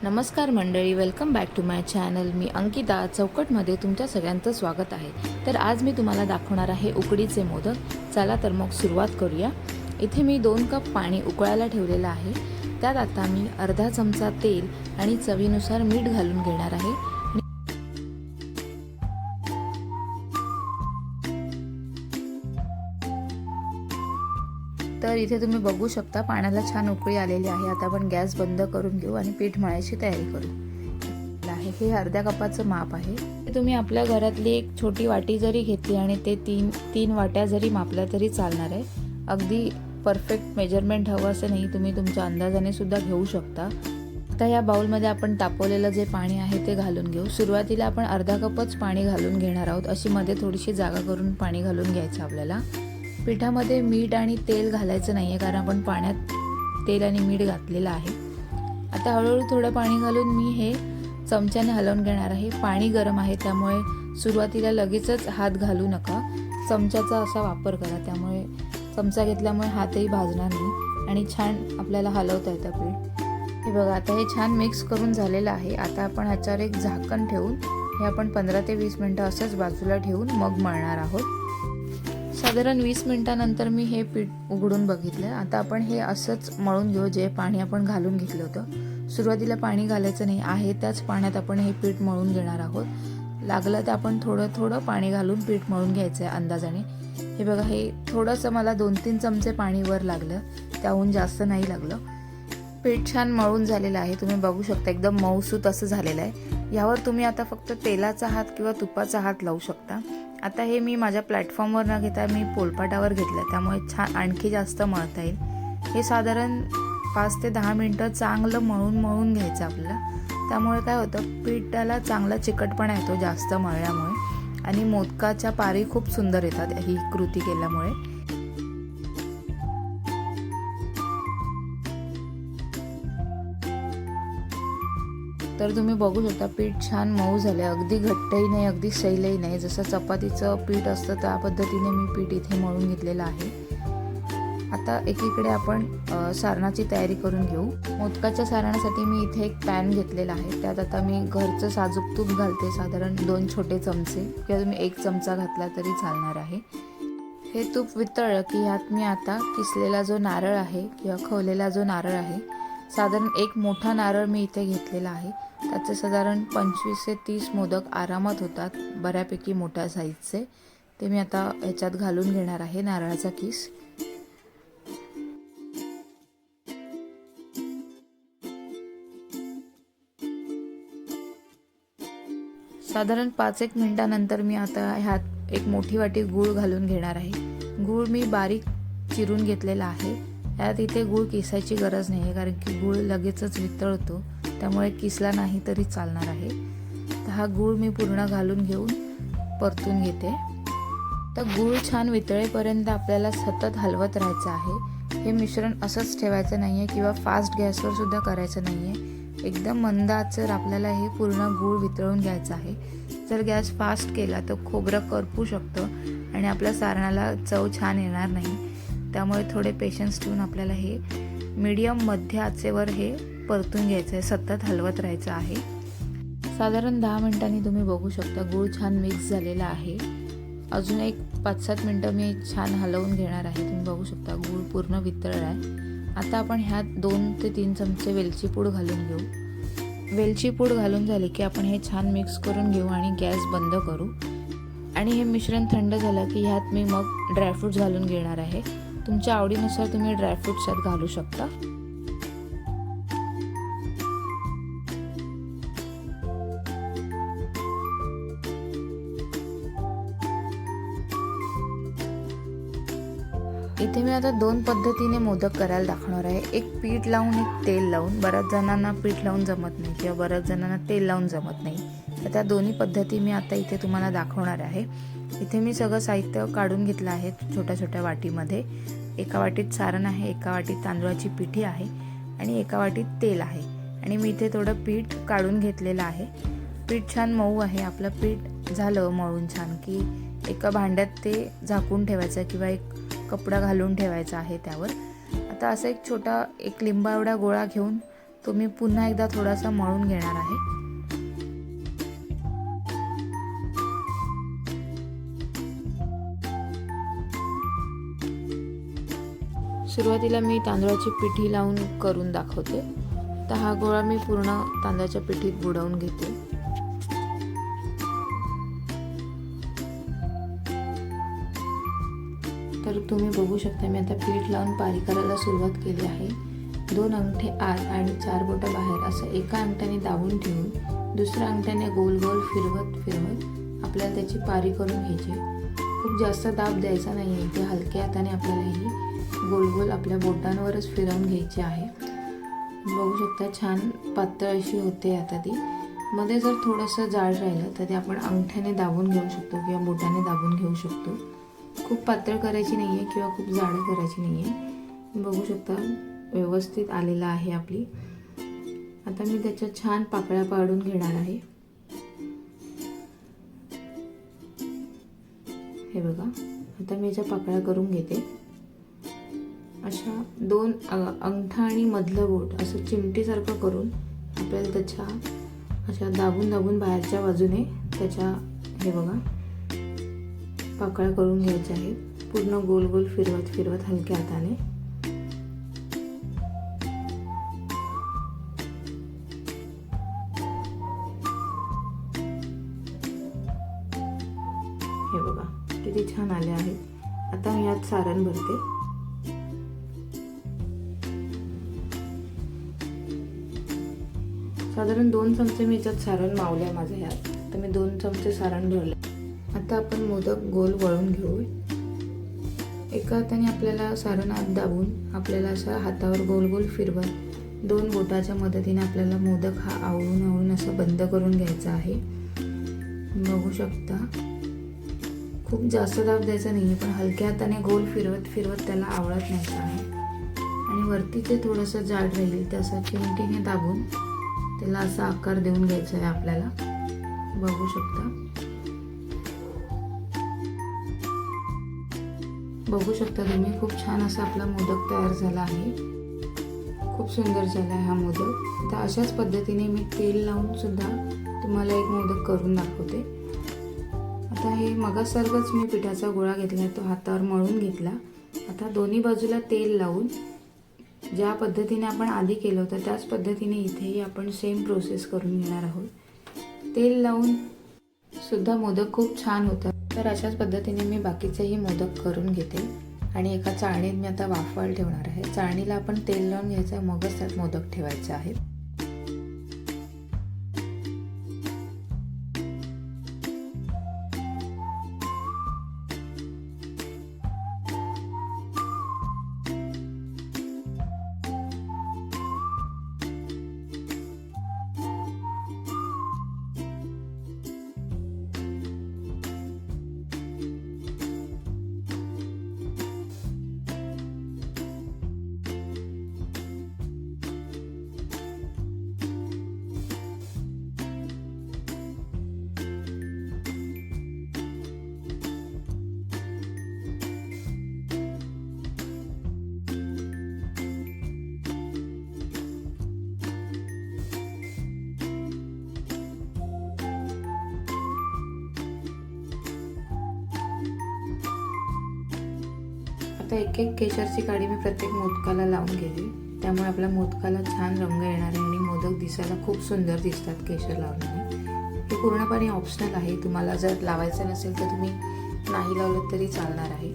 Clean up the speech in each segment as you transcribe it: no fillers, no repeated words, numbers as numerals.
नमस्कार मंडळी, welcome back to my channel. मी अंकिता चौकटमध्ये तुमच्या सगळ्यांचं स्वागत आहे. तर आज मी तुम्हाला दाखवणार आहे उकडीचे मोदक. चला तर मग सुरुवात करूया. इथे मी 2 कप पाणी उकळायला ठेवलेलं आहे. त्यात आता मी अर्धा चमचा तेल आणि चवीनुसार मीठ घालून घेणार आहे. तर इथे तुम्ही बघू शकता पाण्याला छान उकळी आलेली आहे. आता आपण गॅस बंद करून घेऊ आणि पीठ मळायची तयारी करू. हे अर्ध्या कपाचं माप आहे. तुम्ही आपल्या घरातली एक छोटी वाटी जरी घेतली आणि ते तीन वाट्या जरी मापल्या तरी चालणार आहे. अगदी परफेक्ट मेजरमेंट हवं असं नाही, तुम्ही तुमच्या अंदाजाने सुद्धा घेऊ शकता. आता या बाउलमध्ये आपण तापवलेलं जे पाणी आहे ते घालून घेऊ. सुरुवातीला आपण अर्धा कपच पाणी घालून घेणार आहोत. अशी मध्ये थोडीशी जागा करून पाणी घालून घ्यायचं आपल्याला. पिठामध्ये मीठ आणि तेल घालायचं नाही आहे, कारण आपण पाण्यात तेल आणि मीठ घातलेलं आहे. आता हळूहळू थोडं पाणी घालून मी हे चमच्याने हलवून घेणार आहे. पाणी गरम आहे, त्यामुळे सुरुवातीला लगेचच हात घालू नका. चमच्याचा असा वापर करा, त्यामुळे चमचा घेतल्यामुळे हातही भाजणार नाही आणि छान आपल्याला हलवता येतं पीठ. हे बघा, आता हे छान मिक्स करून झालेलं आहे. आता आपण ह्याच्यावर एक झाकण ठेवून हे आपण 15 ते 20 मिनटं असंच बाजूला ठेवून मग मळणार आहोत. साधारण 20 मिनिटांनंतर मी हे पीठ उघडून बघितलं. आता आपण हे असंच मळून घेऊ, जे पाणी आपण घालून घेतलं होतं. सुरुवातीला पाणी घालायचं नाही आहे, त्याच पाण्यात आपण हे पीठ मळून घेणार आहोत. लागलं तर आपण थोडं थोडं पाणी घालून पीठ मळून घ्यायचं आहे अंदाजाने. हे बघा, हे थोडंसं मला 2-3 चमचे पाणी वर लागलं, त्याहून जास्त नाही लागलं. पीठ छान मळून झालेलं आहे, तुम्ही बघू शकता. एकदम मऊसूत असं झालेलं आहे. यावर तुम्ही आता फक्त तेलाचा हात किंवा तुपाचा हात लावू शकता. आता हे मी माझ्या प्लॅटफॉर्मवर न घेता मी पोलपाटावर घेतलं, त्यामुळे छान आणखी जास्त मळता येईल. हे साधारण 5 ते 10 मिनटं चांगलं मळून घ्यायचं आपल्याला. त्यामुळे काय होतं, पिठाला चांगला चिकटपणा येतो जास्त मळल्यामुळे, आणि मोदकाच्या पारी खूप सुंदर येतात ही कृती केल्यामुळे. तर तुम्ही बघू शकता पीठ छान मऊ झालं. अगदी घट्टही नाही, अगदी सैलही नाही. जसं चपातीचं पीठ असतं त्या पद्धतीने मी पीठ इथे मळून घेतलेलं आहे. आता एकीकडे आपण सारणाची तयारी करून घेऊ. मोदकाच्या सारणासाठी मी इथे एक पॅन घेतलेला आहे. त्यात आता मी घरचं साजूक तूप घालते, साधारण 2 छोटे चमचे, किंवा तुम्ही 1 चमचा घातला तरी चालणार आहे. हे तूप वितळलं की ह्यात मी आता किसलेला जो नारळ आहे किंवा खवलेला जो नारळ आहे, साधारण 1 मोठा नारळ मी इथे घेतलेला आहे. त्याचे साधारण 25 ते 30 मोदक आरामात होतात, बऱ्यापैकी मोठ्या साईजचे. ते मी आता ह्याच्यात घालून घेणार आहे, नारळाचा किस. साधारण 5-1 मिनिटानंतर मी आता ह्यात एक मोठी वाटी गूळ घालून घेणार आहे. गूळ मी बारीक चिरून घेतलेला आहे. यात इथे गूळ किसायची गरज नाही आहे, कारण की गूळ लगेचच वितळतो, त्यामुळे किसला नाही तरी चालणार आहे. तर हा गूळ मी पूर्ण घालून घेऊन परतून घेते. तर गूळ छान वितळेपर्यंत आपल्याला सतत हलवत राहायचं आहे. हे मिश्रण असंच ठेवायचं नाही आहे किंवा फास्ट गॅसवर सुद्धा करायचं नाही आहे. एकदम मंद आचेवर आपल्याला हे पूर्ण गूळ वितळून घ्यायचं आहे. जर गॅस फास्ट केला तर खोबरं करपू शकतं आणि आपल्या सारणाला चव छान येणार नाही. त्यामुळे थोडे पेशन्स ठेवून आपल्याला हे मीडियम मध्य आचेवर हे परतून घ्यायचं आहे, सतत हलवत राहायचं आहे. साधारण 10 मिनिटांनी तुम्ही बघू शकता गूळ छान मिक्स झालेला आहे. अजून एक 5-7 मिनटं मी छान हलवून घेणार आहे. तुम्ही बघू शकता गूळ पूर्ण वितळला आहे. आता आपण ह्यात 2 ते 3 चमचे वेलची पूड घालून घेऊ. वेलची पूड घालून झाली की आपण हे छान मिक्स करून घेऊ आणि गॅस बंद करू. आणि हे मिश्रण थंड झालं की ह्यात मी मग ड्रायफ्रूट्स घालून घेणार आहे. तुमच्या आवडीनुसार तुम्ही ड्रायफ्रूट्स यात घालू शकता. इथे मी आता 2 पद्धतीने मोदक करायला दाखवणार आहे. एक पीठ लावून, एक तेल लावून. बऱ्याच जणांना पीठ लावून जमत नाही किंवा बऱ्याच जणांना तेल लावून जमत नाही. तर त्या दोन्ही पद्धती मी आता इथे तुम्हाला दाखवणार आहे. इथे मी सगळं साहित्य काढून घेतलं आहे छोट्या छोट्या वाटीमध्ये. एका वाटीत सारण आहे, एका वाटीत तांदूळाची पिठी आहे आणि एका वाटीत तेल आहे. आणि मी इथे थोडं पीठ काढून घेतलेलं आहे. पीठ छान मऊ आहे. आपलं पीठ झालं मळून छान की एका भांड्यात ते झाकून ठेवायचं किंवा एक कपडा घालून ठेवायचा आहे त्यावर. आता असं एक लिंबा एवढा गोळा घेऊन तो मी पुन्हा एकदा थोडासा मळून घेणार आहे. सुरुवातीला मी तांदळाची पिठी लावून करून दाखवते. तर हा गोळा मी पूर्ण तांदळाच्या पिठीत बुडवून घेते. तर तुम्ही बघू शकता मी आता पीठ लावून पारी करायला सुरुवात केली आहे. 2 अंगठे आत आणि 4 बोटं बाहेर असं एका अंगठ्याने दाबून ठेवून दुसऱ्या अंगठ्याने गोल गोल फिरवत आपल्याला त्याची पारी करून घ्यायची. खूप जास्त दाब द्यायचा नाही आहे. ते हलक्या हाताने आपल्याला ही गोल गोल आपल्या बोटांवरच फिरवून घ्यायची आहे. बघू शकता छान पातळ अशी होते. आता ती मध्ये जर थोडंसं जाड राहिलं तर ते आपण अंगठ्याने दाबून घेऊ शकतो किंवा बोटाने दाबून घेऊ शकतो. खूप पातळ करायची नाही आहे किंवा खूप जाड करायची नाही आहे. बघू शकता व्यवस्थित आलेला आहे आपली. आता मी त्याच्या छान पाकळ्या पाडून घेणार आहे. हे बघा आता मी याच्या पाकळ्या करून घेते. अशा 2 अंगठा आणि मधलं बोट असं चिमटीसारखं करून आपल्याला त्याच्या अशा दाबून दाबून बाहेरच्या बाजूने त्याच्या हे बघा पाकळ्या करून घ्यायच्या आहेत. पूर्ण गोल गोल फिरवत फिरवत हलक्या हाताने. हे बघा किती छान आले आहेत. आता मी यात सारण भरते. साधारण 2 चमचे मी याच्यात सारण मावले माझ्या ह्यात. तर मी 2 चमचे सारण भरले. आता आपण मोदक गोल वळून घेऊ. एका हाताने आपल्याला सारण आत दाबून आपल्याला असं हातावर गोल गोल फिरवत 2 बोटाच्या मदतीने आपल्याला मोदक हा आवळून आवळून असं बंद करून घ्यायचा आहे. बघू शकता खूप जास्त दाब द्यायचा नाही आहे, पण हलक्या हाताने गोल फिरवत फिरवत त्याला आवळत न्यायचं आहे. आणि वरती ते थोडंसं जाड राहील तसं चिमटीने दाबून त्याला असा आकार देऊन घ्यायचा आहे आपल्याला. बघू शकता तुम्ही खूप छान असा आपला मोदक तयार झाला आहे. खूप सुंदर झाला आहे हा मोदक. तर अशाच पद्धतीने मी तेल लावून सुद्धा तुम्हाला एक मोदक करून दाखवते. आता हे मगासारखंच मी पिठाचा गोळा घेतला तो हातावर मळून घेतला. आता दोन्ही बाजूला तेल लावून ज्या पद्धतीने आपण आधी केलं होतं त्याच पद्धतीने इथेही आपण सेम प्रोसेस करून घेणार आहोत. तेल लावून सुद्धा मोदक खूप छान होतात. तर अशाच पद्धतीने मी बाकीचेही मोदक करून घेते आणि एका चाळणीत मी आता वाफवायला ठेवणार आहे. चाळणीला आपण तेल लावून घ्यायचं मगच त्यात मोदक ठेवायचे आहेत. आता एक एक केशरची काडी मी प्रत्येक मोदकाला लावून गेली. त्यामुळे आपल्या मोदकाला छान रंग येणार आहे आणि मोदक दिसायला खूप सुंदर दिसतात केशर लावल्याने. हे पूर्णपणे ऑप्शनल आहे. तुम्हाला जर लावायचं नसेल तर तुम्ही नाही लावलं तरी चालणार आहे.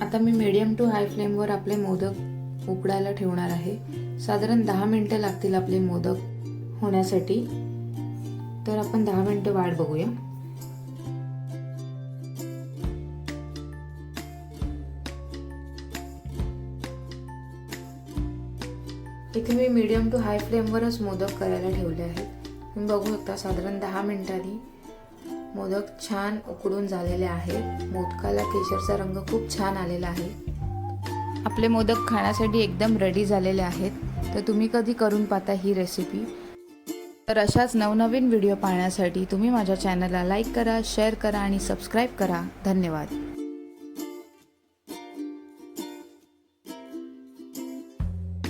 आता मी मीडियम टू हाय फ्लेमवर आपले मोदक उकडायला ठेवणार आहे. साधारण 10 मिनिटं लागतील आपले मोदक होण्यासाठी. तर आपण 10 मिनिटं वाट बघूया. इथे मी मीडियम टू हाय फ्लेमवरच मोदक करायला ठेवले आहेत. तुम्ही बघू शकता साधारण 10 मिनिटांनी मोदक छान उकडून झालेले आहेत. मोदकाला केशरचा रंग खूप छान आलेला आहे. आपले मोदक खाण्यासाठी एकदम रेडी झालेले आहेत. तर तुम्ही कधी करून पाहता ही रेसिपी. तर अशाच नवनवीन व्हिडिओ पाहण्यासाठी तुम्ही माझ्या चॅनलला लाईक करा, शेअर करा आणि सबस्क्राईब करा. धन्यवाद.